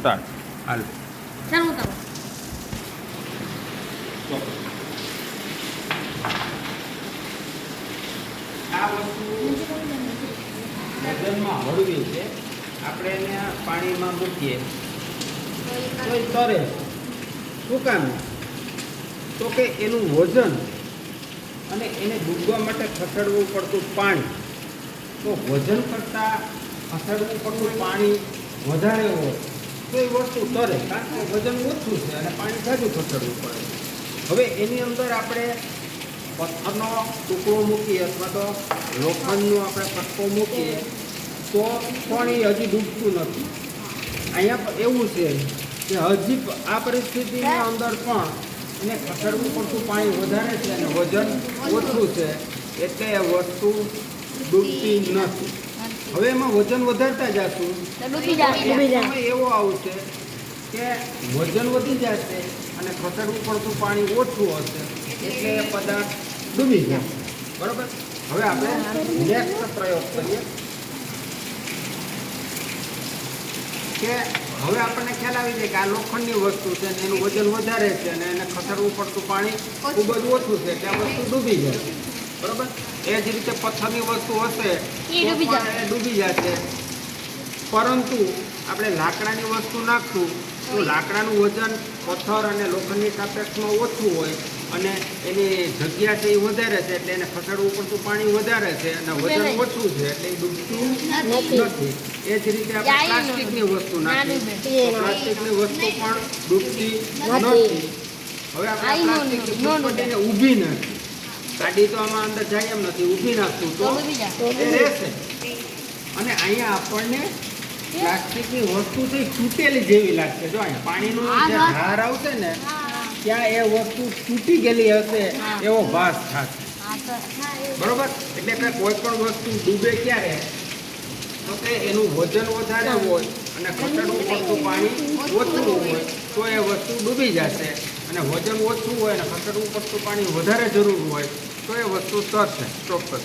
Start. હાલ ચાલો ઉતારો. આ વસ્તુ વજનમાં હળવી છે. આપણે એને પાણીમાં મૂકીએ તો એ તરે. શું કામ? તો કે એનું વજન અને એને ડૂબવા માટે ખસેડવું પડતું પાણી, તો વજન કરતાં ખસેડવું પડતું પાણી વધારે હોય તો એ વસ્તુ તરે, કારણ કે વજન ઓછું છે અને પાણી જાજુ ખસેડવું પડે. હવે એની અંદર આપણે પથ્થરનો ટુકડો મૂકીએ અથવા તો લોખંડનો આપણે કટકો મૂકીએ તો પણ એ હજી ડૂબતું નથી. અહીંયા એવું છે કે હજી આ પરિસ્થિતિની અંદર પણ એને ખસેડવું પડતું પાણી વધારે છે અને વજન ઓછું છે, એટલે એ વસ્તુ ડૂબતી નથી. હવે એમાં વજન વધારતા જશું એવો આવશે કે વજન વધી જશે અને ખસેડવું પડતું પાણી ઓછું હશે, એટલે એ પદાર્થ ડૂબી જશે. બરોબર. હવે આપણે નેક્સ્ટ પ્રયોગ કરીએ કે હવે આપણને ખ્યાલ આવી જાય કે આ લોખંડની વસ્તુ છે અને એનું વજન વધારે છે અને એને ખસેડવું પડતું પાણી ખૂબ જ ઓછું છે, એટલે આ વસ્તુ ડૂબી જશે. બરોબર. એ જ રીતે પથ્થરની વસ્તુ હશે તો પણ એ ડૂબી જશે. પરંતુ આપણે લાકડાની વસ્તુ નાખશું તો લાકડાનું વજન પથ્થર અને લોખંડની સાપેક્ષમાં ઓછું હોય અને એની જગ્યા છે એ વધારે છે, એટલે એને ખસેડવું પડતું પાણી વધારે છે અને વજન ઓછું છે, એટલે એ ડૂબતું નથી. એ જ રીતે આપણે પ્લાસ્ટિકની વસ્તુ નાખીએ તો પ્લાસ્ટિકની વસ્તુ પણ ડૂબતી નથી. હવે આપણે પ્લાસ્ટિકની ફૂટપટ્ટીને ઊભી નાખી, ગાડી તો આમાં અંદર જાય એમ નથી, ઊભી નાખશું તો એ રહેશે. અને અહીંયા આપણને પ્લાસ્ટિકની વસ્તુ તો તૂટેલી જેવી લાગશે. જો અહીંયા પાણીનો જે ધાર આવશે ને ત્યાં એ વસ્તુ તૂટી ગયેલી હશે એવો ભાસ થશે. બરોબર. એટલે કે કોઈ પણ વસ્તુ ડૂબે ક્યારે તો કે એનું વજન વધારે હોય અને ખસેડવું પડતું પાણી ઓછું હોય તો એ વસ્તુ ડૂબી જશે, અને વજન ઓછું હોય અને ખસેડવું પડતું પાણી વધારે જરૂર હોય તો એ વસ્તુ તરશે ચોક્કસ.